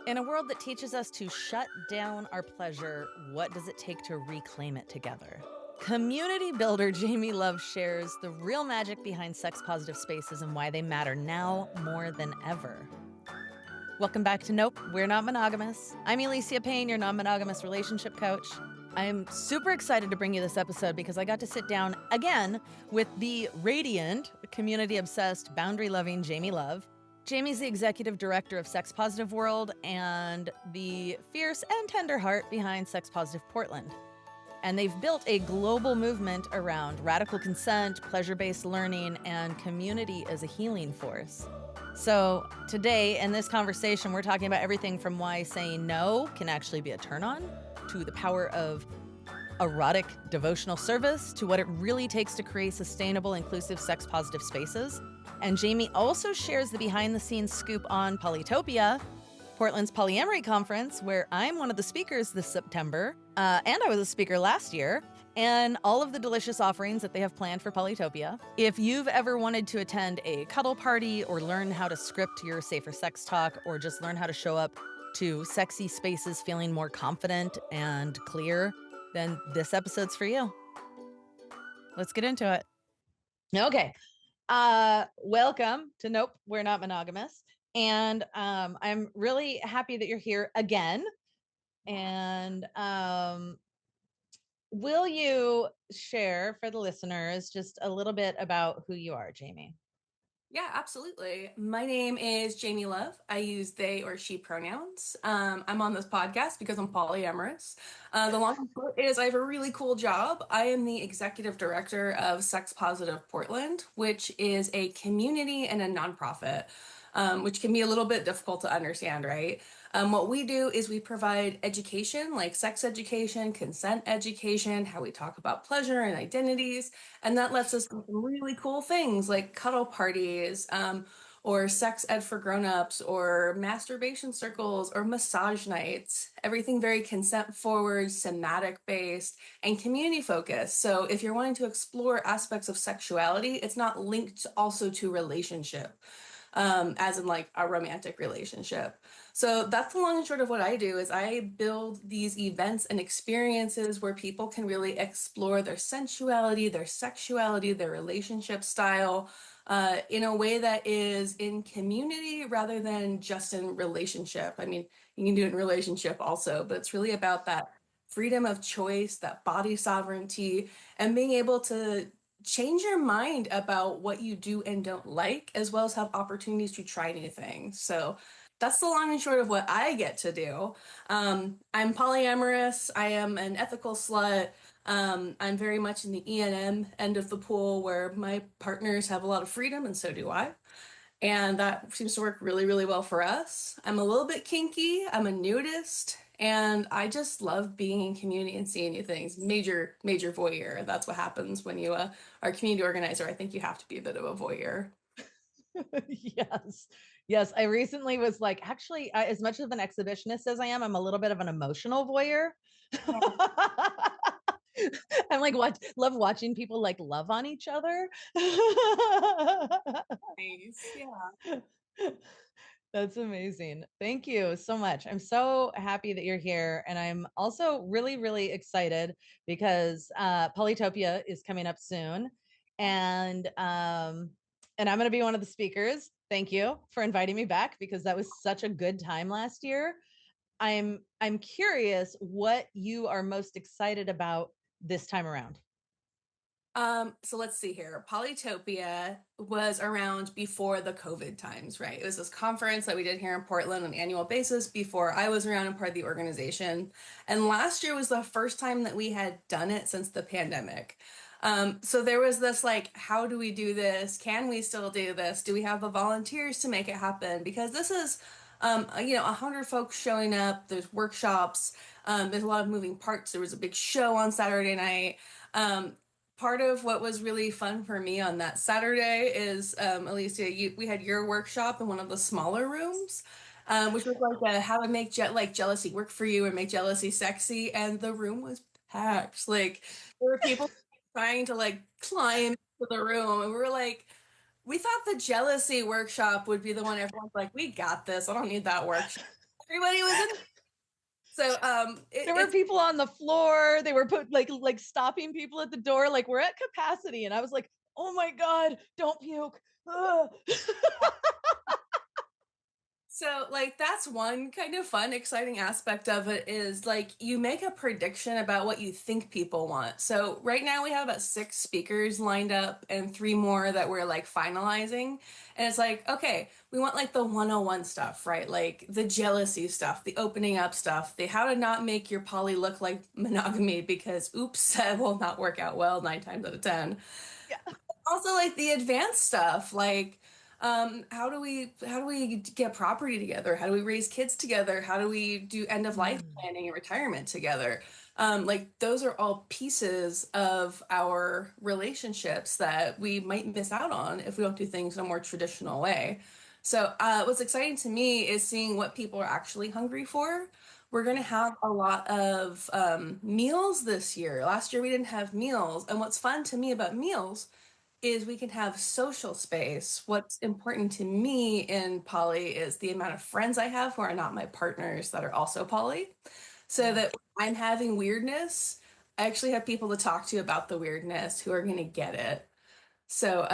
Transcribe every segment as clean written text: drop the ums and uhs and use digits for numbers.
In a world that teaches us to shut down our pleasure, what does it take to reclaim it together? Community builder Jamie Love shares the real magic behind sex-positive spaces and why they matter now more than ever. Welcome back to Nope, We're Not Monogamous. I'm Alicia Payne, your non-monogamous relationship coach. I'm super excited to bring you this episode because I got to sit down again with the radiant, community-obsessed, boundary-loving Jamie Love. Jamie's the executive director of Sex Positive World and the fierce and tender heart behind Sex Positive Portland. And they've built a global movement around radical consent, pleasure-based learning, and community as a healing force. So today, in this conversation, we're talking about everything from why saying no can actually be a turn-on, to the power of erotic devotional service, to what it really takes to create sustainable, inclusive, sex-positive spaces. And Jamie also shares the behind-the-scenes scoop on Polytopia, Portland's polyamory conference, where I'm one of the speakers this September, and I was a speaker last year, and all of the delicious offerings that they have planned for Polytopia. If you've ever wanted to attend a cuddle party or learn how to script your safer sex talk or just learn how to show up to sexy spaces feeling more confident and clear, then this episode's for you. Let's get into it. Okay. Welcome to Nope, We're Not Monogamous. And I'm really happy that you're here again. And will you share for the listeners just a little bit about who you are, Jamie? Yeah, absolutely. My name is Jamie Love. I use they or she pronouns. I'm on this podcast because I'm polyamorous. The long and short is I have a really cool job. I am the executive director of Sex Positive Portland, which is a community and a nonprofit, which can be a little bit difficult to understand, right? What we do is we provide education, like sex education, consent education, how we talk about pleasure and identities. And that lets us do some really cool things like cuddle parties, or sex ed for grown-ups, or masturbation circles, or massage nights. Everything very consent forward, somatic based, and community focused. So if you're wanting to explore aspects of sexuality, it's not linked also to relationship. As in like a romantic relationship. So that's the long and short of what I do is I build these events and experiences where people can really explore their sensuality, their sexuality, their relationship style, in a way that is in community rather than just in relationship. I mean, you can do it in relationship also, but it's really about that freedom of choice, that body sovereignty, and being able to change your mind about what you do and don't like, as well as have opportunities to try new things. So that's the long and short of what I get to do. I'm polyamorous. I am an ethical slut. I'm very much in the E&M end of the pool where my partners have a lot of freedom, and so do I. And that seems to work really, really well for us. I'm a little bit kinky. I'm a nudist. And I just love being in community and seeing new things. Major, major voyeur. That's what happens when you are a community organizer. I think you have to be a bit of a voyeur. Yes. Yes. I recently was like, actually, as much of an exhibitionist as I am, I'm a little bit of an emotional voyeur. I'm like, love watching people like love on each other. Nice. Yeah. That's amazing. Thank you so much. I'm so happy that you're here. And I'm also really, really excited because Polytopia is coming up soon. And I'm going to be one of the speakers. Thank you for inviting me back because that was such a good time last year. I'm curious what you are most excited about this time around. So let's see here. Polytopia was around before the COVID times, right? It was this conference that we did here in Portland on an annual basis before I was around and part of the organization. And last year was the first time that we had done it since the pandemic. So there was this like, how do we do this? Can we still do this? Do we have the volunteers to make it happen? Because this is 100 folks showing up. There's workshops. There's a lot of moving parts. There was a big show on Saturday night. Part of what was really fun for me on that Saturday is, Alicia, we had your workshop in one of the smaller rooms, which was like how to make jealousy work for you and make jealousy sexy, and the room was packed. Like there were people trying to like climb to the room, and we were like, we thought the jealousy workshop would be the one everyone's like, we got this. I don't need that workshop. Everybody was in. So There were people on the floor. They were put like stopping people at the door, like we're at capacity. And I was like, oh my God, don't puke. So, like, that's one kind of fun, exciting aspect of it is like you make a prediction about what you think people want. So, right now we have about 6 speakers lined up and 3 more that we're like finalizing. And it's like, okay, we want like the 101 stuff, right? Like the jealousy stuff, the opening up stuff, the how to not make your poly look like monogamy because oops, that will not work out well 9 times out of 10. Yeah. Also like the advanced stuff like how do we get property together, how do we raise kids together, how do we do end of life Mm. planning and retirement together, like those are all pieces of our relationships that we might miss out on if we don't do things in a more traditional way. So what's exciting to me is seeing what people are actually hungry for. We're going to Yeah. have a lot of meals this year. Last year we didn't have meals. And what's fun to me about meals is we can have social space. What's important to me in poly is the amount of friends I have who are not my partners that are also poly. So Yeah. that when I'm having weirdness, I actually have people to talk to about the weirdness who are going to get it. So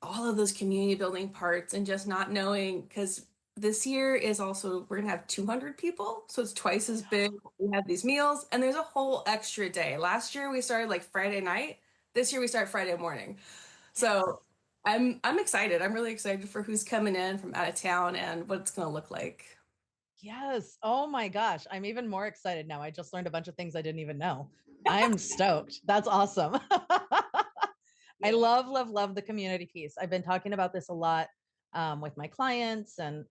all of those community building parts and just not knowing, because this year is also, we're going to have 200 people. So it's twice as big. We have these meals and there's a whole extra day. Last year we started like Friday night. This year we start Friday morning. So Yes. I'm excited. I'm really excited for who's coming in from out of town and what it's going to look like. Yes. Oh my gosh. I'm even more excited now. I just learned a bunch of things I didn't even know. I am stoked. That's awesome. I Yeah. love, love, love the community piece. I've been talking about this a lot with my clients and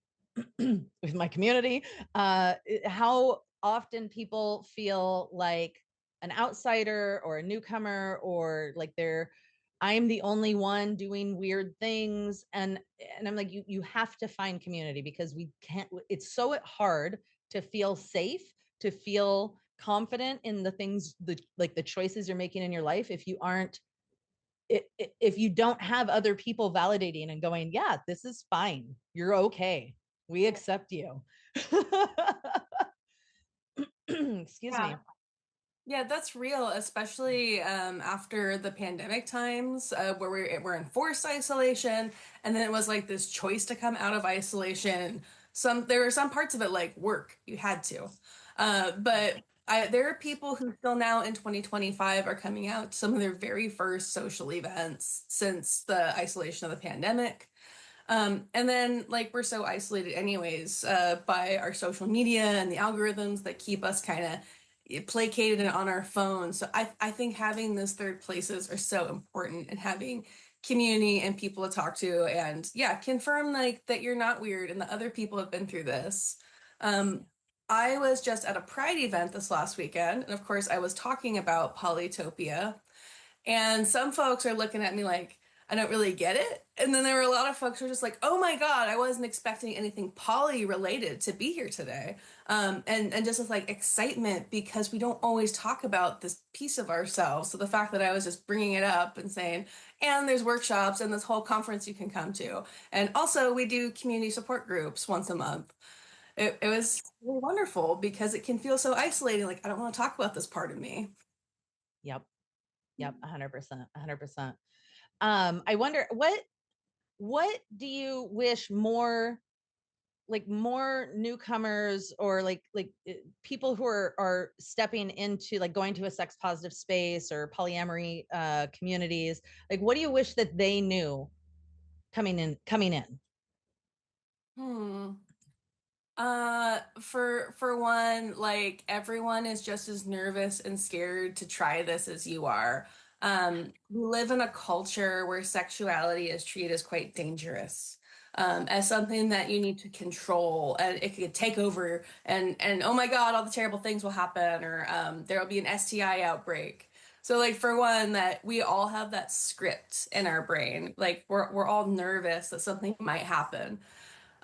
with my community. How often people feel like an outsider or a newcomer, or like I'm the only one doing weird things, and I'm like, you have to find community because we can't. It's so hard to feel safe, to feel confident in the things, the choices you're making in your life if you aren't if you don't have other people validating and going, yeah, this is fine, you're okay, we accept you. Excuse Yeah. me. Yeah, that's real, especially after the pandemic times where we're in forced isolation, and then it was like this choice to come out of isolation. There were some parts of it like work, you had to, but there are people who still now in 2025 are coming out to some of their very first social events since the isolation of the pandemic. And then, like, we're so isolated, anyways, by our social media and the algorithms that keep us kind of placated and on our phones. So I think having those third places are so important and having community and people to talk to and, yeah, confirm like that you're not weird and that other people have been through this. Um, I was just at a Pride event this last weekend, and of course, I was talking about Polytopia. And some folks are looking at me like, I don't really get it. And then there were a lot of folks who are just like, oh my God, I wasn't expecting anything poly related to be here today. And just with like excitement because we don't always talk about this piece of ourselves. So the fact that I was just bringing it up and saying, and there's workshops and this whole conference you can come to. And also we do community support groups once a month. It was really wonderful because it can feel so isolating. Like, I don't want to talk about this part of me. Yep. Yep. 100%. 100%. I wonder what do you wish more, like more newcomers, or like people who are stepping into, like going to a sex positive space or polyamory communities, like what do you wish that they knew coming in? Hmm. For one, like everyone is just as nervous and scared to try this as you are. We live in a culture where sexuality is treated as quite dangerous, as something that you need to control, and it could take over, and oh my God, all the terrible things will happen, or there will be an STI outbreak. So, like for one, that we all have that script in our brain, like we're all nervous that something might happen.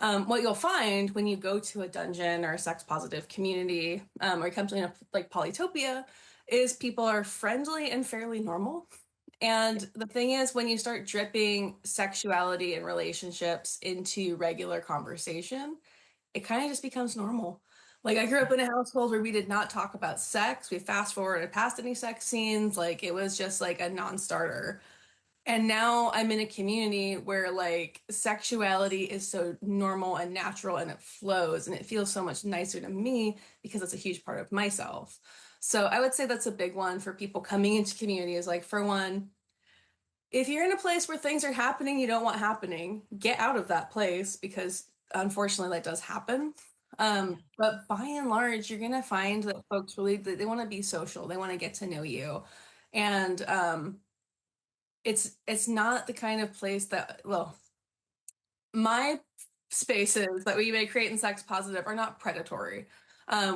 What you'll find when you go to a dungeon or a sex positive community, or you come to like Polytopia, is people are friendly and fairly normal. And the thing is, when you start dripping sexuality and relationships into regular conversation, it kind of just becomes normal. Like I grew up in a household where we did not talk about sex. We fast forwarded past any sex scenes. Like it was just like a non-starter. And now I'm in a community where like sexuality is so normal and natural and it flows and it feels so much nicer to me because it's a huge part of myself. So I would say that's a big one for people coming into community is like, for one, if you're in a place where things are happening you don't want happening, get out of that place because unfortunately that does happen. Yeah. But by and large, you're gonna find that folks really they want to be social, they want to get to know you, and it's not the kind of place that well, my spaces that we may create in sex positive are not predatory.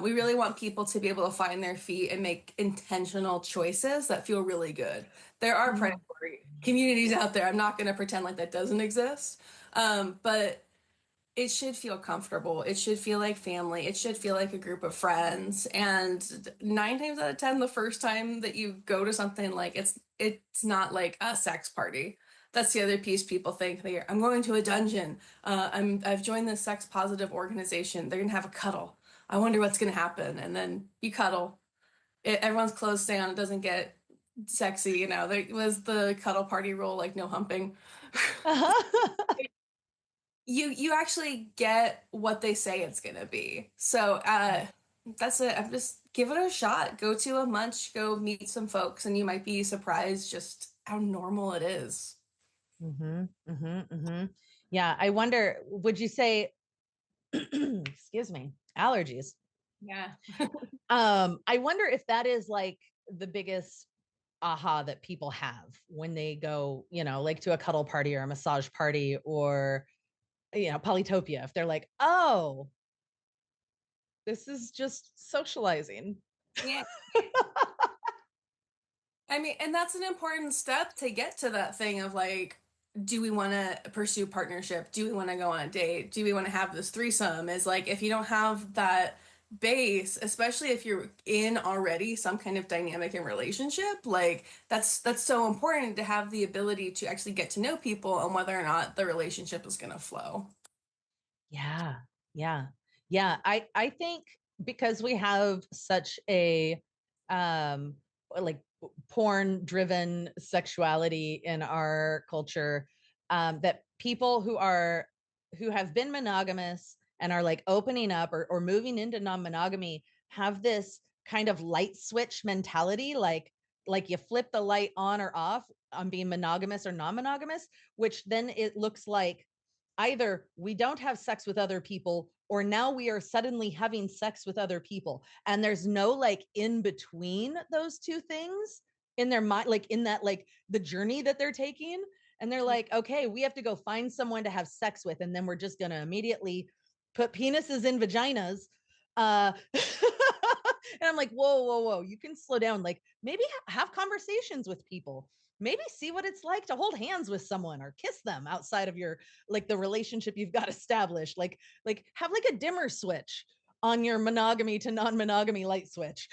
We really want people to be able to find their feet and make intentional choices that feel really good. There are Mm. predatory communities out there. I'm not going to pretend like that doesn't exist. But it should feel comfortable. It should feel like family. It should feel like a group of friends. And 9 times out of 10, the first time that you go to something like it's not like a sex party. That's the other piece people think. I'm going to a dungeon. I've joined this sex positive organization. They're gonna have a cuddle. I wonder what's gonna happen. And then you cuddle. Everyone's clothes stay on. It doesn't get sexy. There was the cuddle party rule, like no humping. You actually get what they say it's gonna be. So that's it. I'm just give it a shot. Go to a munch, go meet some folks, and you might be surprised just how normal it is. Mm-hmm, mm-hmm, mm-hmm. Yeah, I wonder, would you say, excuse me, allergies? Yeah. I wonder if that is like the biggest aha that people have when they go, like to a cuddle party or a massage party or, Polytopia. If they're like, oh, this is just socializing. Yeah. I mean, and that's an important step to get to that thing of like, do we want to pursue partnership? Do we want to go on a date? Do we want to have this threesome? Is like, if you don't have that base, especially if you're in already some kind of dynamic and relationship, like that's so important to have the ability to actually get to know people and whether or not the relationship is going to flow. Yeah. Yeah. Yeah. I think because we have such a like porn driven sexuality in our culture, that people who have been monogamous and are like opening up or moving into non-monogamy have this kind of light switch mentality, like you flip the light on or off on being monogamous or non-monogamous, which then it looks like either we don't have sex with other people or now we are suddenly having sex with other people, and there's no like in between those two things in their mind, like in that, like the journey that they're taking, and they're like, okay, we have to go find someone to have sex with, and then we're just going to immediately put penises in vaginas. And I'm like, whoa, you can slow down, like maybe have conversations with people, maybe see what it's like to hold hands with someone or kiss them outside of your, like the relationship you've got established, like have like a dimmer switch on your monogamy to non-monogamy light switch.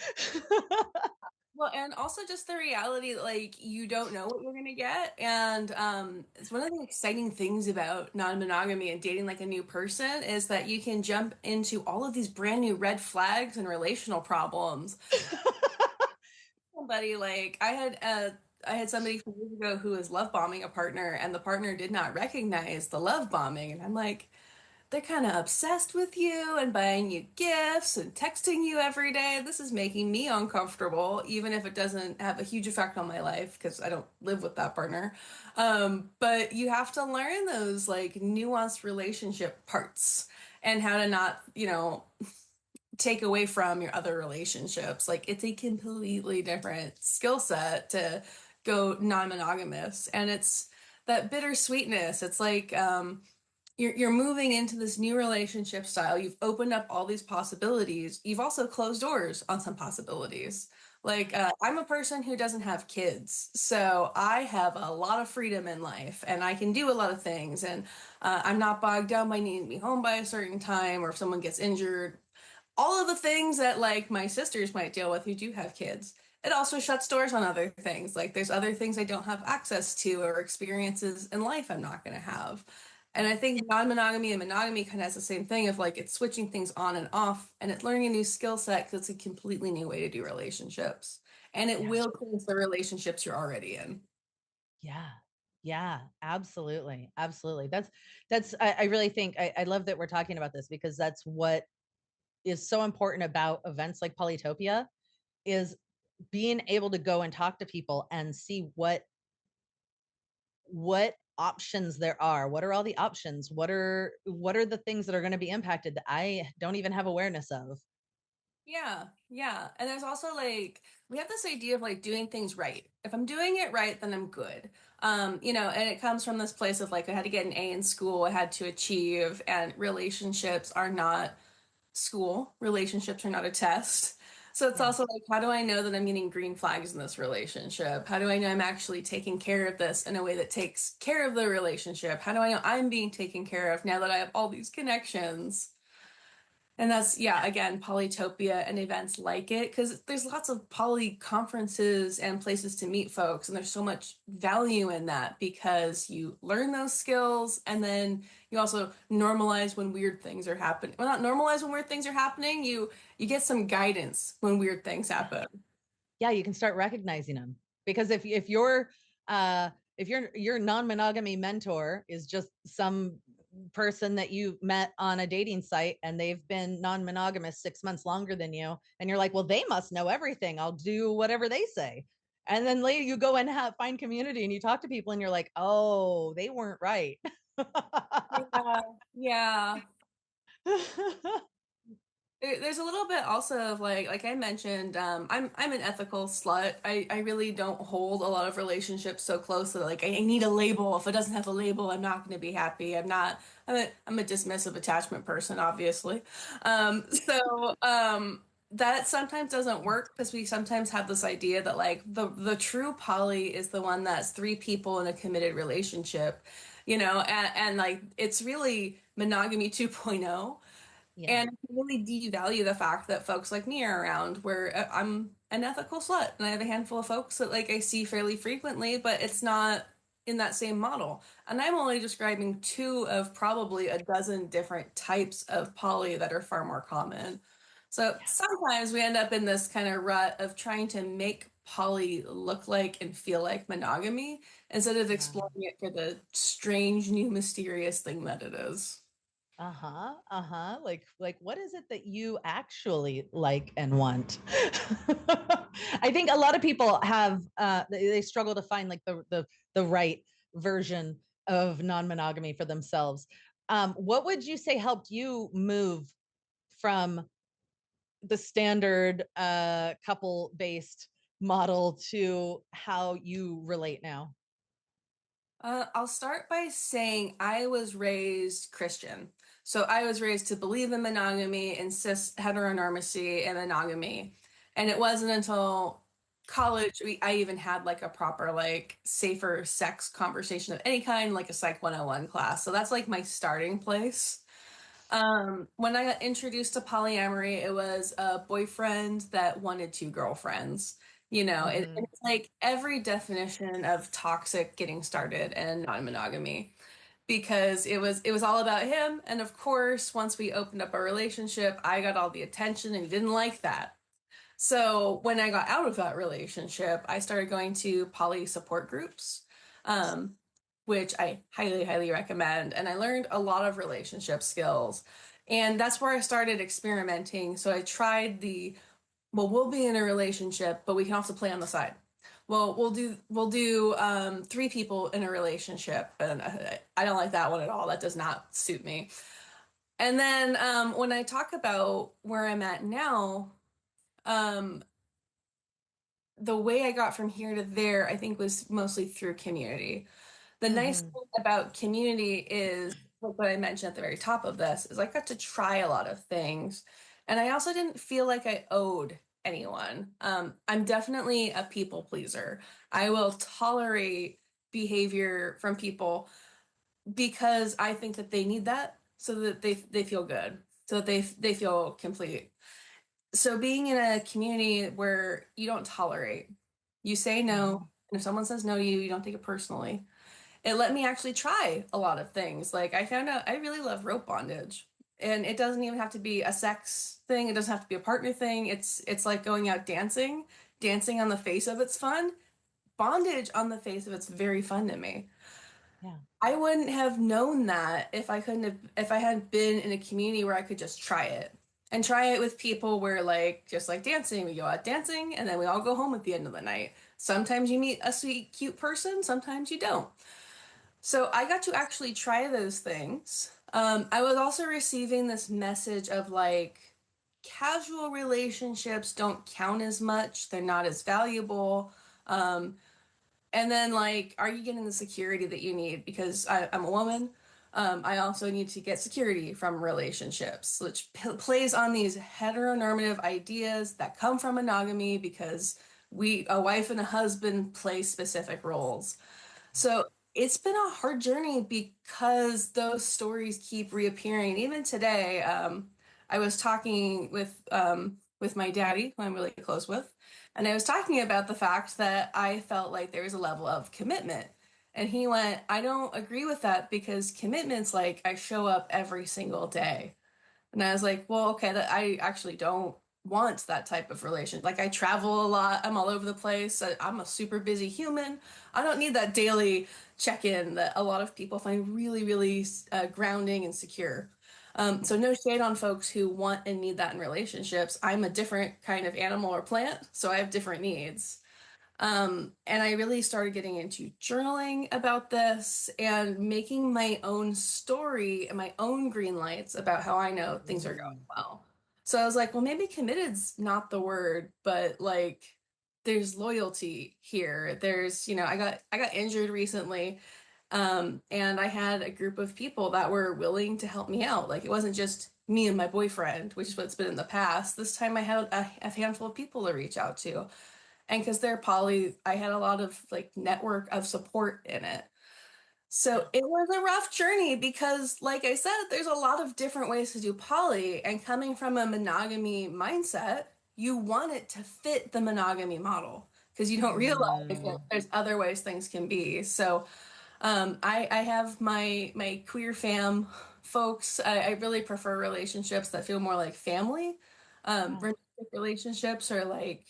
Well, and also just the reality that like you don't know what you're gonna get. And it's one of the exciting things about non-monogamy and dating like a new person is that you can jump into all of these brand new red flags and relational problems. Somebody like I had somebody from years ago who was love bombing a partner and the partner did not recognize the love bombing. And I'm like, they're kind of obsessed with you and buying you gifts and texting you every day. This is making me uncomfortable, even if it doesn't have a huge effect on my life because I don't live with that partner. But you have to learn those like nuanced relationship parts and how to not, take away from your other relationships. Like it's a completely different skill set to go non-monogamous. And it's that bittersweetness. It's like, you're moving into this new relationship style. You've opened up all these possibilities. You've also closed doors on some possibilities. Like I'm a person who doesn't have kids, so I have a lot of freedom in life, and I can do a lot of things. And I'm not bogged down by needing to be home by a certain time, or if someone gets injured. All of the things that like my sisters might deal with who do have kids. It also shuts doors on other things. Like there's other things I don't have access to or experiences in life I'm not going to have. And I think non-monogamy and monogamy kind of has the same thing of like it's switching things on and off and it's learning a new skill set because it's a completely new way to do relationships. And it Yeah. will change the relationships you're already in. Yeah. Yeah, absolutely. Absolutely. I really think I love that we're talking about this because that's what is so important about events like Polytopia is being able to go and talk to people and see what options there are. What are all the options? What are the things that are going to be impacted that I don't even have awareness of? Yeah, yeah. And there's also like we have this idea of like doing things right. If I'm doing it right, then I'm good. And it comes from this place of like I had to get an A in school, I had to achieve, and relationships are not school. Relationships are not a test. So it's Yeah. also like, how do I know that I'm getting green flags in this relationship? How do I know I'm actually taking care of this in a way that takes care of the relationship? How do I know I'm being taken care of now that I have all these connections? And that's, yeah, again, Polytopia and events like it, because there's lots of poly conferences and places to meet folks, and there's so much value in that because you learn those skills and then you also normalize when weird things are happening. Well, not normalize when weird things are happening, you get some guidance when weird things happen. Yeah, you can start recognizing them because if your non-monogamy mentor is just some person that you met on a dating site and they've been non-monogamous 6 months longer than you, and you're like, well, they must know everything, I'll do whatever they say. And then later you go and find community and you talk to people and you're like, oh, they weren't right. Yeah, yeah. There's a little bit also of like I mentioned, I'm an ethical slut. I really don't hold a lot of relationships so close that like I need a label. If it doesn't have a label, I'm not going to be happy. I'm a dismissive attachment person, obviously. That sometimes doesn't work because we sometimes have this idea that like the true poly is the one that's three people in a committed relationship, and like it's really monogamy 2.0. Yeah. And I really devalue the fact that folks like me are around where I'm an ethical slut and I have a handful of folks that like I see fairly frequently, but it's not in that same model. And I'm only describing two of probably a dozen different types of poly that are far more common. So sometimes we end up in this kind of rut of trying to make poly look like and feel like monogamy instead of Yeah. exploring it for the strange, new, mysterious thing that it is. Uh-huh. Uh-huh. Like what is it that you actually like and want? I think a lot of people have they struggle to find like the right version of non-monogamy for themselves. What would you say helped you move from the standard couple based model to how you relate now? I'll start by saying I was raised Christian. So I was raised to believe in monogamy and cis heteronormacy and monogamy. And it wasn't until college I even had like a proper like safer sex conversation of any kind, like a Psych 101 class. So that's like my starting place. When I got introduced to polyamory, it was a boyfriend that wanted two girlfriends. Mm-hmm. It's like every definition of toxic getting started and non-monogamy because it was all about him. And of course, once we opened up our relationship, I got all the attention and he didn't like that. So when I got out of that relationship, I started going to poly support groups, um, which I highly, highly recommend. And I learned a lot of relationship skills. And that's where I started experimenting. So I tried well, we'll be in a relationship, but we can also play on the side. Well, we'll do three people in a relationship, and I don't like that one at all. That does not suit me. And then when I talk about where I'm at now, um, the way I got from here to there, I think was mostly through community. The nice Mm-hmm. thing about community is like what I mentioned at the very top of this is I got to try a lot of things. And I also didn't feel like I owed anyone. I'm definitely a people pleaser. I will tolerate behavior from people because I think that they need that so that they feel good, so that they feel complete. So being in a community where you don't tolerate, you say no, Mm-hmm. and if someone says no to you, you don't take it personally. it let me actually try a lot of things. Like I found out I really love rope bondage. And it doesn't even have to be a sex thing. It doesn't have to be a partner thing. It's like going out dancing. Dancing on the face of it's fun. Bondage on the face of it's very fun to me. Yeah. I wouldn't have known that if I hadn't been in a community where I could just try it. And try it with people where like just like dancing, we go out dancing and then we all go home at the end of the night. Sometimes you meet a sweet, cute person, sometimes you don't. So I got to actually try those things. I was also receiving this message of like casual relationships don't count as much, they're not as valuable. Um, and then, like, are you getting the security that you need? Because I'm a woman. I also need to get security from relationships, which plays on these heteronormative ideas that come from monogamy because a wife and a husband play specific roles. So it's been a hard journey because those stories keep reappearing. Even today, I was talking with my daddy, who I'm really close with, and I was talking about the fact that I felt like there was a level of commitment. And he went, I don't agree with that because commitment's like I show up every single day. And I was like, well, okay, that I actually don't want that type of relation. Like I travel a lot, I'm all over the place. I'm a super busy human. I don't need that daily check-in that a lot of people find really, really grounding and secure. So no shade on folks who want and need that in relationships. I'm a different kind of animal or plant, so I have different needs. And I really started getting into journaling about this and making my own story and my own green lights about how I know things are going Ooh. well. So I was like, well, maybe committed's not the word, but like there's loyalty here. There's, I got injured recently. And I had a group of people that were willing to help me out. Like it wasn't just me and my boyfriend, which is what's been in the past. This time I had a handful of people to reach out to. And because they're poly, I had a lot of like network of support in it. So it was a rough journey because, like I said, there's a lot of different ways to do poly. And coming from a monogamy mindset, you want it to fit the monogamy model because you don't realize that Mm. there's other ways things can be. So I have my queer fam folks. I really prefer relationships that feel more like family. Yeah. Romantic relationships are like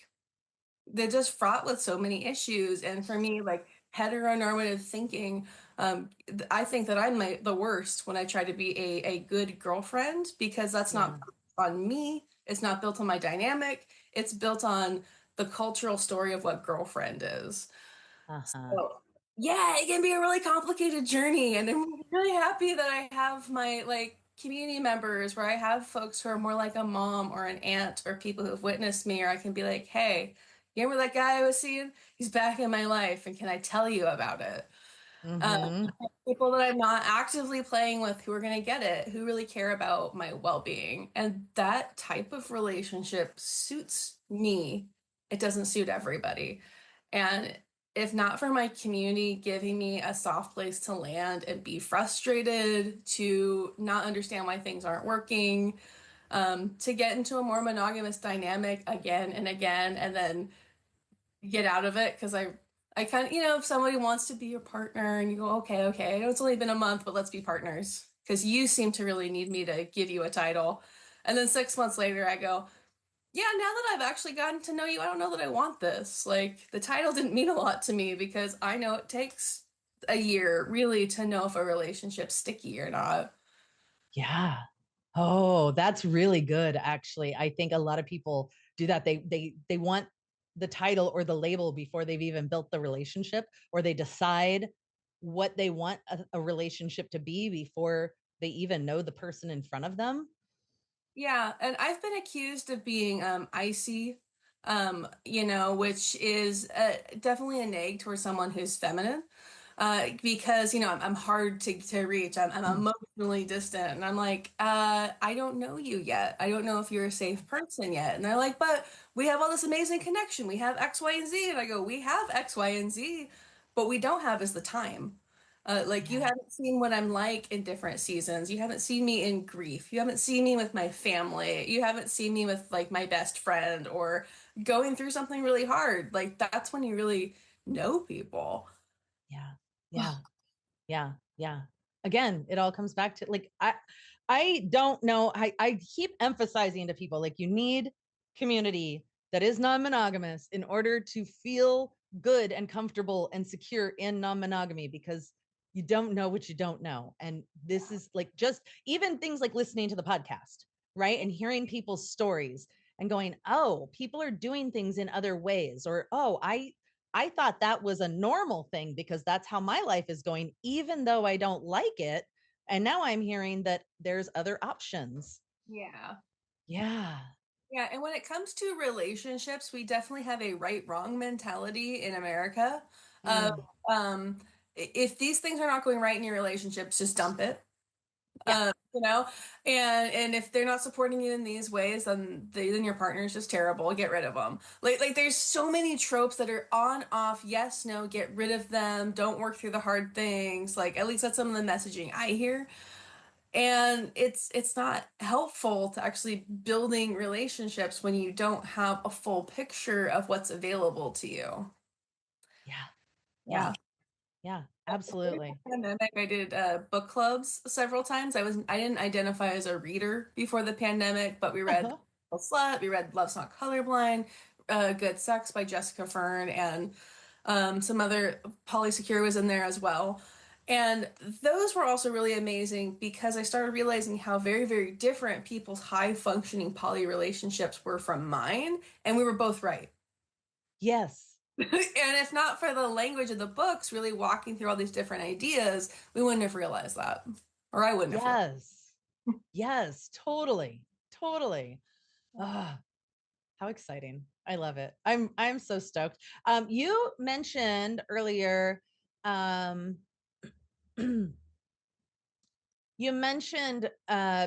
they're just fraught with so many issues. And for me, like heteronormative thinking, I think that the worst when I try to be a good girlfriend because that's not Yeah. built on me. It's not built on my dynamic. It's built on the cultural story of what girlfriend is. Uh-huh. So, yeah, it can be a really complicated journey, and I'm really happy that I have my like community members where I have folks who are more like a mom or an aunt or people who've witnessed me, or I can be like, "Hey, you remember that guy I was seeing? He's back in my life, and can I tell you about it?" Um, Mm-hmm. People that I'm not actively playing with who are going to get it, who really care about my well-being, and that type of relationship suits me. It doesn't suit everybody. And if not for my community giving me a soft place to land and be frustrated, to not understand why things aren't working, to get into a more monogamous dynamic again and again, and then get out of it because I kind of, if somebody wants to be your partner and you go, okay, okay, I know it's only been a month, but let's be partners because you seem to really need me to give you a title. And then 6 months later, I go, yeah, now that I've actually gotten to know you, I don't know that I want this. Like, the title didn't mean a lot to me because I know it takes a year really to know if a relationship's sticky or not. Yeah. Oh, that's really good, actually. I think a lot of people do that. They want the title or the label before they've even built the relationship, or they decide what they want a relationship to be before they even know the person in front of them. Yeah, and I've been accused of being icy, which is definitely a neg towards someone who's feminine. Because I'm hard to reach. I'm emotionally distant, and I'm like, I don't know you yet. I don't know if you're a safe person yet. And they're like, but we have all this amazing connection. We have X, Y, and Z. And I go, we have X, Y, and Z, but we don't have is the time. Like you Yeah. haven't seen what I'm like in different seasons. You haven't seen me in grief. You haven't seen me with my family. You haven't seen me with like my best friend or going through something really hard. Like that's when you really know people. Yeah. Yeah. Yeah. Yeah. Again, it all comes back to like I don't know. I keep emphasizing to people like you need community that is non-monogamous in order to feel good and comfortable and secure in non-monogamy because you don't know what you don't know. And this is like just even things like listening to the podcast, right? And hearing people's stories and going, oh, people are doing things in other ways, or oh, I thought that was a normal thing because that's how my life is going, even though I don't like it. And now I'm hearing that there's other options. Yeah. Yeah. Yeah, and when it comes to relationships, we definitely have a right-wrong mentality in America. Of Mm. if these things are not going right in your relationships, just dump it. Yeah. You know, and if they're not supporting you in these ways, then your partner is just terrible. Get rid of them. Like there's so many tropes that are on, off, yes, no, get rid of them. Don't work through the hard things. Like at least that's some of the messaging I hear. And it's not helpful to actually building relationships when you don't have a full picture of what's available to you. Yeah. Yeah. Yeah. Yeah. During Absolutely. the pandemic, I did book clubs several times. I didn't identify as a reader before the pandemic, but we read Uh-huh. Slut, we read Love's Not Colorblind, Good Sex by Jessica Fern, and some other Polysecure was in there as well. And those were also really amazing because I started realizing how very, very different people's high functioning poly relationships were from mine, and we were both right. Yes. And if not for the language of the books really walking through all these different ideas, we wouldn't have realized that. Or I wouldn't have realized. Yes. Yes. Totally. Totally. Ah, how exciting. I love it. I'm so stoked. You mentioned earlier, um, you mentioned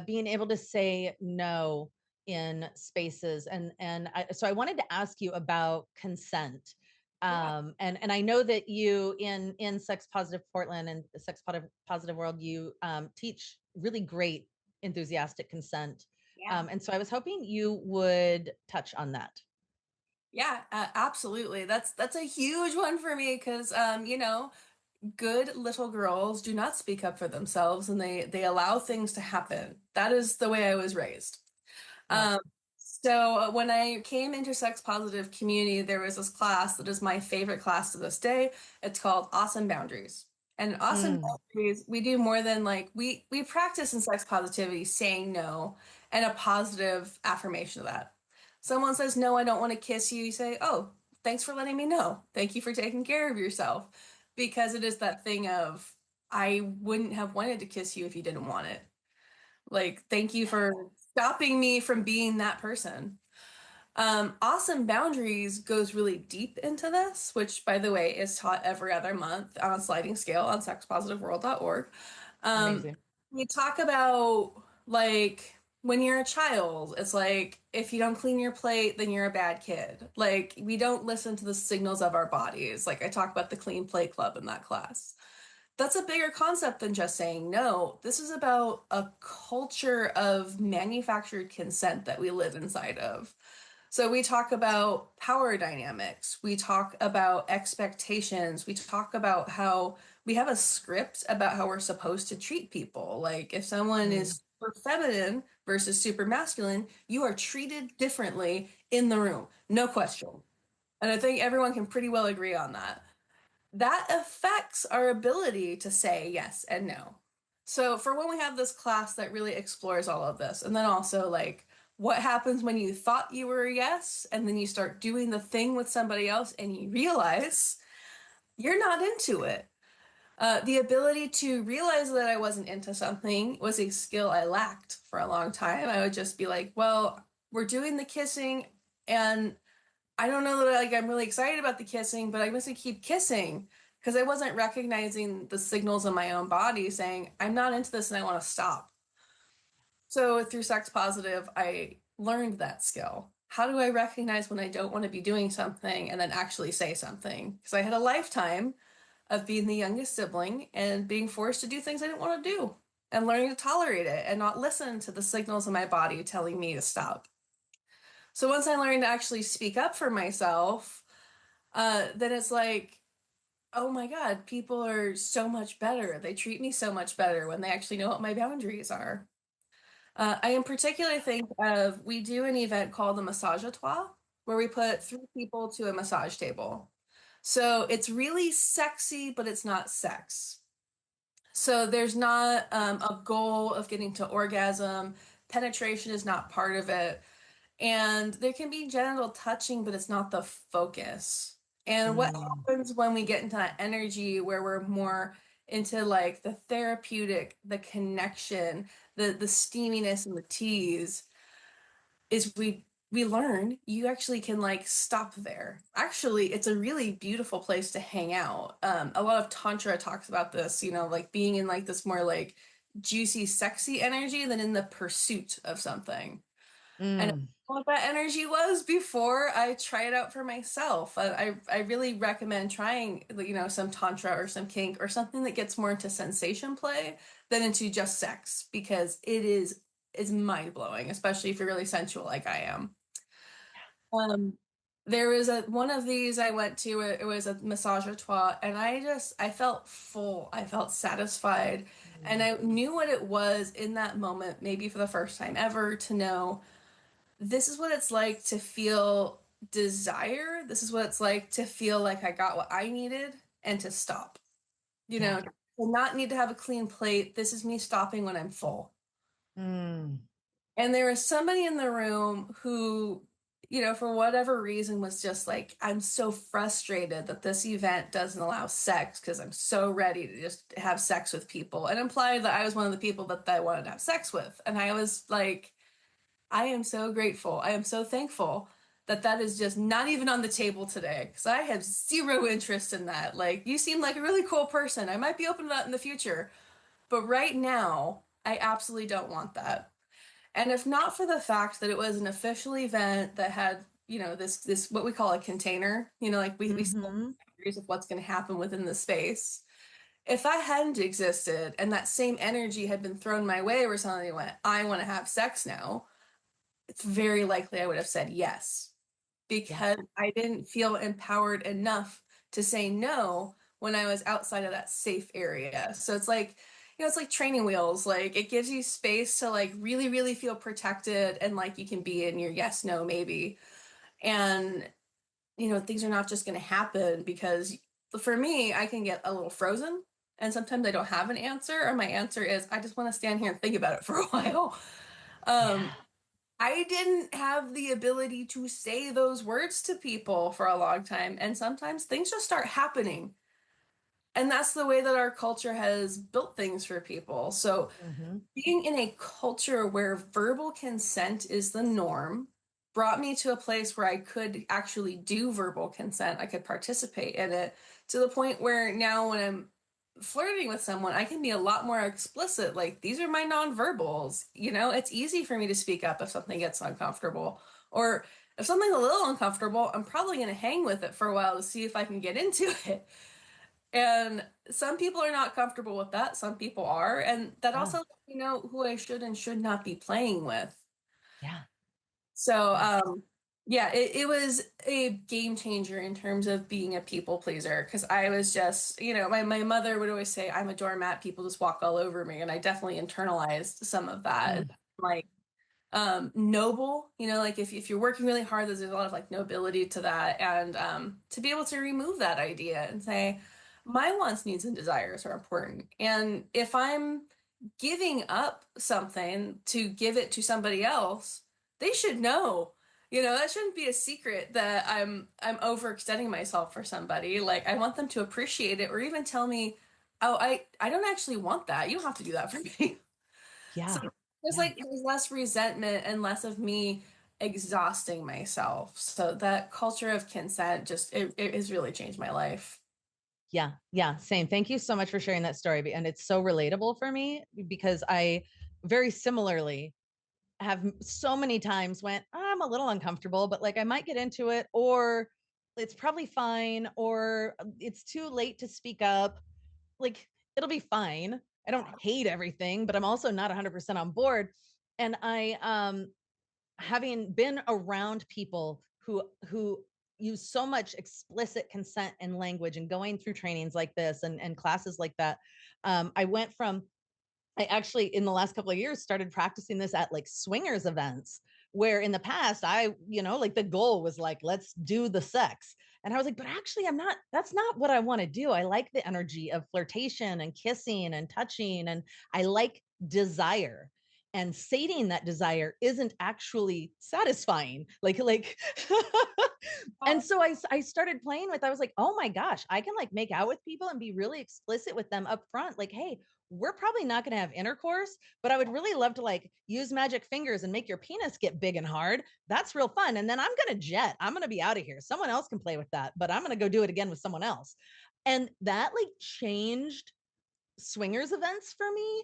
being able to say no in spaces, so I wanted to ask you about consent. Yeah, And I know that you in Sex Positive Portland and the Sex Positive World, you teach really great enthusiastic consent. yeah, And so I was hoping you would touch on that. yeah, absolutely. That's a huge one for me because good little girls do not speak up for themselves and they allow things to happen. That is the way I was raised. Yep. Um, so when I came into sex positive community, there was this class that is my favorite class to this day. It's called Awesome Boundaries. And Awesome Mm, Boundaries, we do more than like we practice in sex positivity saying no and a positive affirmation of that. Someone says, "No, I don't want to kiss you." You say, "Oh, thanks for letting me know. Thank you for taking care of yourself." Because it is that thing of I wouldn't have wanted to kiss you if you didn't want it. Like, thank you for stopping me from being that person. Awesome Boundaries goes really deep into this, which, by the way, is taught every other month on a sliding scale on sexpositiveworld.org. Um, amazing. we talk about, like, when you're a child, it's like, if you don't clean your plate, then you're a bad kid. Like, we don't listen to the signals of our bodies. Like, I talk about the Clean Plate Club in that class. That's a bigger concept than just saying no. This is about a culture of manufactured consent that we live inside of. So we talk about power dynamics, we talk about expectations, we talk about how we have a script about how we're supposed to treat people. Like if someone Mm, is super feminine versus super masculine, you are treated differently in the room, no question. And I think everyone can pretty well agree on that. That affects our ability to say yes and no. So for when we have this class that really explores all of this, and then also like what happens when you thought you were a yes, and then you start doing the thing with somebody else and you realize you're not into it. The ability to realize that I wasn't into something was a skill I lacked for a long time. I would just be like, well, we're doing the kissing, and I don't know that like I'm really excited about the kissing, but I must keep kissing because I wasn't recognizing the signals in my own body saying I'm not into this and I want to stop. So through sex positive, I learned that skill. How do I recognize when I don't want to be doing something and then actually say something? Because I had a lifetime of being the youngest sibling and being forced to do things I didn't want to do and learning to tolerate it and not listen to the signals in my body telling me to stop. So once I learned to actually speak up for myself, then it's like Oh my God, people are so much better. They treat me so much better when they actually know what my boundaries are. I in particular think of we do an event called the massage-a-trois, where we put three people to a massage table. So it's really sexy, but it's not sex. So there's not a goal of getting to orgasm. Penetration is not part of it. And there can be genital touching, but it's not the focus. And what Mm, happens when we get into that energy where we're more into like the therapeutic, the connection, the steaminess and the tease is we learn you actually can like stop there. Actually, it's a really beautiful place to hang out. A lot of tantra talks about this, like being in like this more like juicy, sexy energy than in the pursuit of something. And mm, what that energy was before I try it out for myself. I really recommend trying, some tantra or some kink or something that gets more into sensation play than into just sex because is mind blowing, especially if you're really sensual like I am. Um, there was a one of these I went to. It was a massage-a-trois, and I felt full. I felt satisfied, and mm. I knew what it was in that moment, maybe for the first time ever, to know this is what it's like to feel desire. This is what it's like to feel like I got what I needed and to stop. Yeah. To not need to have a clean plate. This is me stopping when I'm full. Mm, And there was somebody in the room who, for whatever reason was just like, I'm so frustrated that this event doesn't allow sex because I'm so ready to just have sex with people, and implied that I was one of the people that I wanted to have sex with. And I was like, I am so grateful. I am so thankful that that is just not even on the table today because I have zero interest in that. Like, you seem like a really cool person. I might be open to that in the future. But right now, I absolutely don't want that. And if not for the fact that it was an official event that had, this what we call a container, like we set mm-hmm. boundaries of what's going to happen within the space. If I hadn't existed and that same energy had been thrown my way where somebody went, I want to have sex now, it's very likely I would have said yes Yeah. because I didn't feel empowered enough to say no when I was outside of that safe area. So it's like, it's like training wheels. Like it gives you space to like really, really feel protected and like you can be in your yes, no, maybe. And, things are not just going to happen because for me, I can get a little frozen and sometimes I don't have an answer, or my answer is I just want to stand here and think about it for a while. Yeah. Um, I didn't have the ability to say those words to people for a long time, and sometimes things just start happening. And that's the way that our culture has built things for people. So, Mm-hmm. being in a culture where verbal consent is the norm brought me to a place where I could actually do verbal consent. I could participate in it to the point where now when I'm flirting with someone, I can be a lot more explicit. Like, these are my nonverbals. It's easy for me to speak up if something gets uncomfortable. Or if something's a little uncomfortable, I'm probably going to hang with it for a while to see if I can get into it. And some people are not comfortable with that. Some people are. And that Yeah. also, who I should and should not be playing with. Yeah. So, Yeah. yeah, it was a game changer in terms of being a people pleaser because I was just, my mother would always say, I'm a doormat, people just walk all over me. And I definitely internalized some of that. Mm, Like, noble, like if you're working really hard, there's a lot of like nobility to that. And to be able to remove that idea and say my wants, needs, and desires are important, and if I'm giving up something to give it to somebody else, they should know. That shouldn't be a secret that I'm overextending myself for somebody. Like, I want them to appreciate it or even tell me, oh, I don't actually want that, you don't have to do that for me. So yeah. Yeah. there's less resentment and less of me exhausting myself. So that culture of consent just it has really changed my life. Yeah. Yeah. Same. Thank you so much for sharing that story. And it's so relatable for me because I very similarly have so many times went, I'm a little uncomfortable, but like I might get into it, or it's probably fine, or it's too late to speak up. Like it'll be fine. I don't hate everything, but I'm also not 100% on board. And I, having been around people who use so much explicit consent and language, and going through trainings like this and classes like that. I actually, in the last couple of years, started practicing this at like swingers events, where in the past, like the goal was like, let's do the sex. And I was like, but actually, that's not what I want to do. I like the energy of flirtation and kissing and touching. And I like desire. And sating that desire isn't actually satisfying. And so I started playing with, I was like, oh my gosh, I can like make out with people and be really explicit with them up front. Like, hey, we're probably not going to have intercourse, but I would really love to like use magic fingers and make your penis get big and hard. That's real fun. And then I'm going to jet. I'm going to be out of here. Someone else can play with that, but I'm going to go do it again with someone else. And that like changed swingers events for me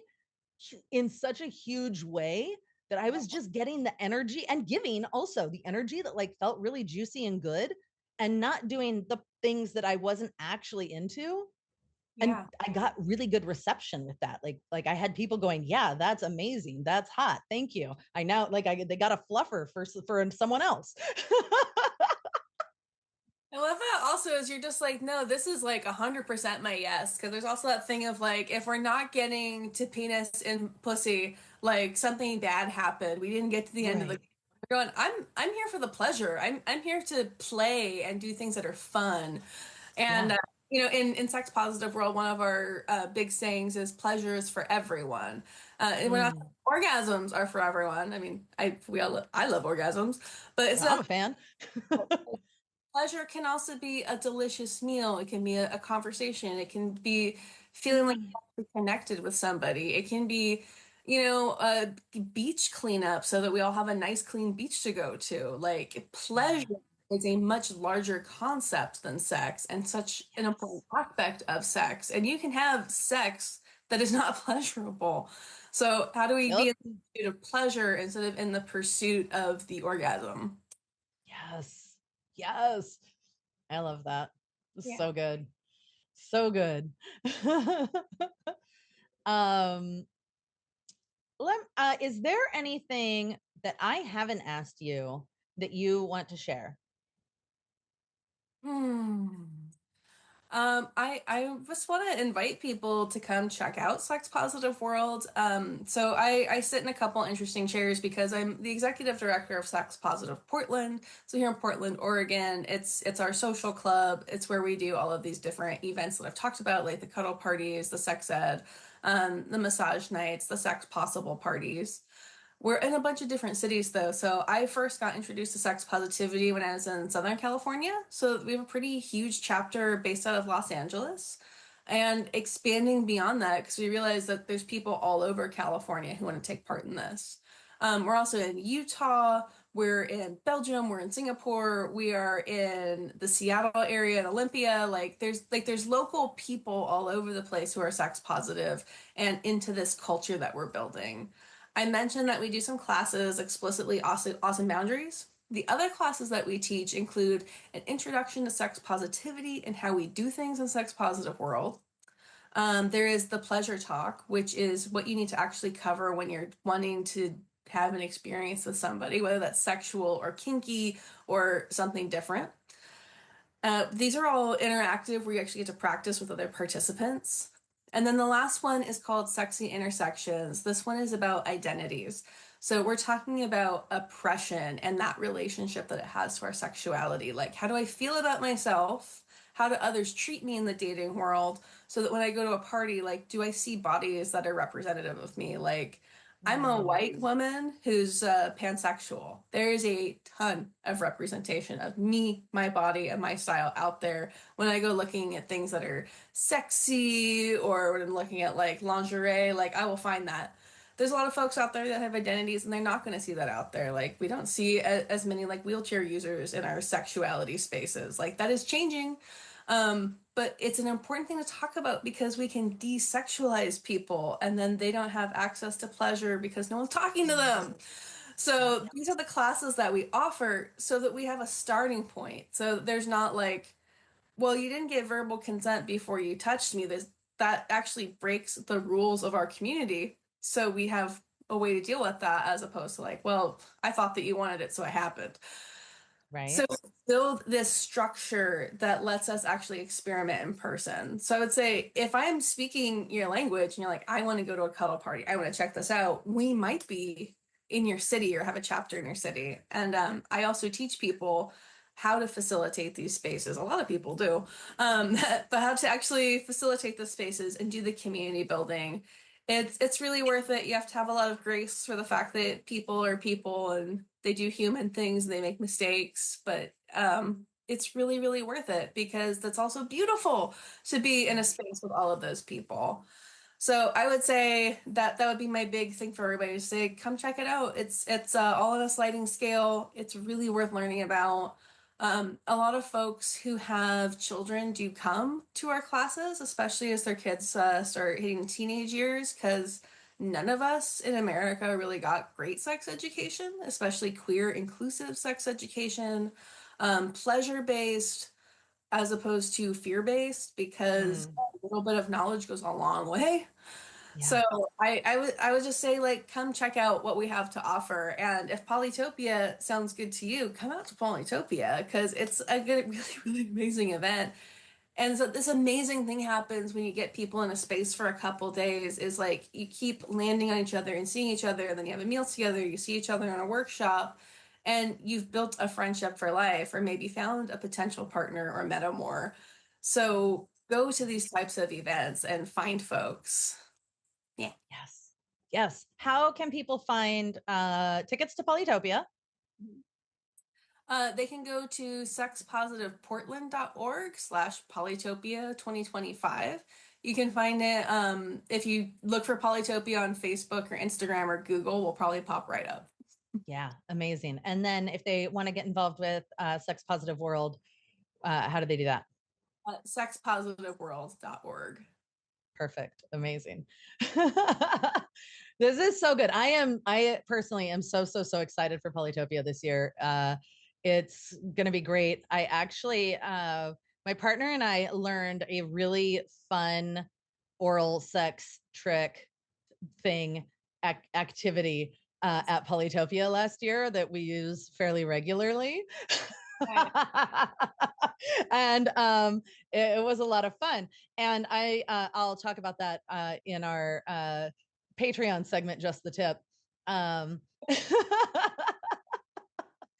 in such a huge way, that I was just getting the energy and giving also the energy that like felt really juicy and good, and not doing the things that I wasn't actually into. And Yeah. I got really good reception with that. Like I had people going, yeah, that's amazing. That's hot. Thank you. I now they got a fluffer for someone else. I love that also is you're just like, no, this is like 100% my yes. Because there's also that thing of like, if we're not getting to penis and pussy, like something bad happened. We didn't get to the end of the Right. we're going, I'm here for the pleasure. I'm here to play and do things that are fun. And Yeah. in sex positive world, one of our big sayings is pleasure is for everyone. And we're not Mm. orgasms are for everyone. I mean, I love orgasms, but it's I'm not a fan. pleasure can also be a delicious meal. It can be a conversation. It can be feeling like Mm. you're connected with somebody. It can be, a beach cleanup so that we all have a nice, clean beach to go to. Like pleasure Yeah. is a much larger concept than sex and such an important Yes. aspect of sex. And you can have sex that is not pleasurable. So how do we be Yep. in the pursuit of pleasure instead of in the pursuit of the orgasm? Yes. Yes. I love that. Yeah. So good. So good. um is there anything that I haven't asked you that you want to share? Hmm. I just want to invite people to come check out Sex Positive World. So I sit in a couple interesting chairs because I'm the executive director of Sex Positive Portland. So here in Portland, Oregon, it's our social club. It's where we do all of these different events that I've talked about, like the cuddle parties, the sex ed, the massage nights, the sex possible parties. We're in a bunch of different cities though. So I first got introduced to sex positivity when I was in Southern California. So we have a pretty huge chapter based out of Los Angeles and expanding beyond that because we realize that there's people all over California who want to take part in this. We're also in Utah, we're in Belgium, we're in Singapore, we are in the Seattle area and Olympia. There's local people all over the place who are sex positive and into this culture that we're building. I mentioned that we do some classes explicitly awesome boundaries. The other classes that we teach include an introduction to sex positivity and how we do things in sex positive world. There is the pleasure talk, which is what you need to actually cover when you're wanting to have an experience with somebody, whether that's sexual or kinky or something different. These are all interactive where you actually get to practice with other participants. And then the last one is called Sexy Intersections. This one is about identities. So we're talking about oppression and that relationship that it has to our sexuality. Like, how do I feel about myself? How do others treat me in the dating world? So that when I go to a party, like, do I see bodies that are representative of me? Like, I'm a Mm. white woman who's pansexual. There is a ton of representation of me, my body, and my style out there when I go looking at things that are sexy or when I'm looking at like lingerie, like I will find that. There's a lot of folks out there that have identities and they're not going to see that out there. Like we don't see as many like wheelchair users in our sexuality spaces. Like that is changing. But it's an important thing to talk about because we can desexualize people and then they don't have access to pleasure because no one's talking to Mm. them. So Yep. these are the classes that we offer so that we have a starting point. So there's not like, well, you didn't get verbal consent before you touched me. That actually breaks the rules of our community. So we have a way to deal with that as opposed to like, well, I thought that you wanted it, so it happened. Right. So build this structure that lets us actually experiment in person. So I would say if I'm speaking your language and you're like, I want to go to a cuddle party, I want to check this out, we might be in your city or have a chapter in your city. And I also teach people how to facilitate these spaces. A lot of people do, but how to actually facilitate the spaces and do the community building. It's really worth it. You have to have a lot of grace for the fact that people are people and they do human things and they make mistakes, but it's really, really worth it because that's also beautiful to be in a space with all of those people. So I would say that that would be my big thing for everybody to say, come check it out. It's all on a sliding scale. It's really worth learning about. A lot of folks who have children do come to our classes, especially as their kids start hitting teenage years, because none of us in America really got great sex education, especially queer inclusive sex education, pleasure-based as opposed to fear-based, because Mm, a little bit of knowledge goes a long way. yeah. So I would just say like come check out what we have to offer. And if Polytopia sounds good to you, come out to Polytopia because it's a good, really, really amazing event. And so this amazing thing happens when you get people in a space for a couple days is like you keep landing on each other and seeing each other, and then you have a meal together, you see each other in a workshop, and you've built a friendship for life, or maybe found a potential partner or met 'em more. So go to these types of events and find folks. Yeah. Yes. Yes. How can people find tickets to Polytopia? They can go to sexpositiveportland.org/polytopia 2025. You can find it if you look for Polytopia on Facebook or Instagram or Google, will probably pop right up. Yeah, amazing. And then if they want to get involved with Sex Positive World, how do they do that? Sexpositiveworld.org. Perfect. Amazing. This is so good. I personally am so excited for Polytopia this year. It's going to be great. I actually, my partner and I learned a really fun oral sex trick thing activity at Polytopia last year that we use fairly regularly. Right. And it was a lot of fun. And I'll talk about that in our Patreon segment, just the tip. At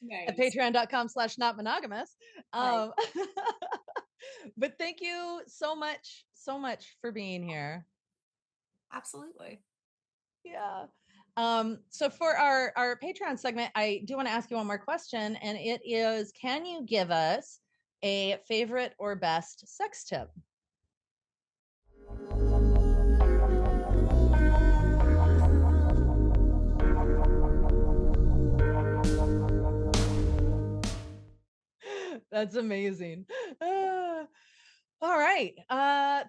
Nice. patreon.com/not monogamous. Nice. Um, but thank you so much for being here. Absolutely. Yeah. So for our Patreon segment, I do want to ask you one more question, and it is, can you give us a favorite or best sex tip? That's amazing. All right.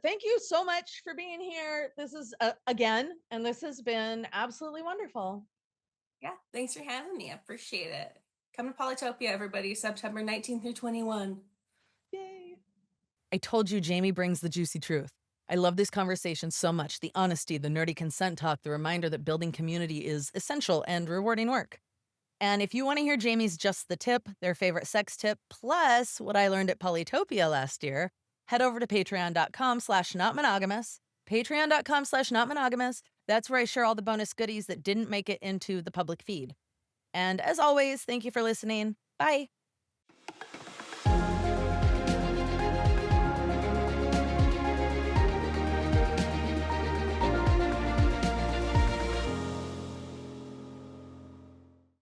Thank you so much for being here. This is again, and this has been absolutely wonderful. Yeah. Thanks for having me. I appreciate it. Come to Polytopia, everybody, September 19th through 21. Yay. I told you Jamie brings the juicy truth. I love this conversation so much. The honesty, the nerdy consent talk, the reminder that building community is essential and rewarding work. And if you want to hear Jamie's Just the Tip, their favorite sex tip, plus what I learned at Polytopia last year, head over to patreon.com/notmonogamous. Patreon.com/notmonogamous. That's where I share all the bonus goodies that didn't make it into the public feed. And as always, thank you for listening. Bye.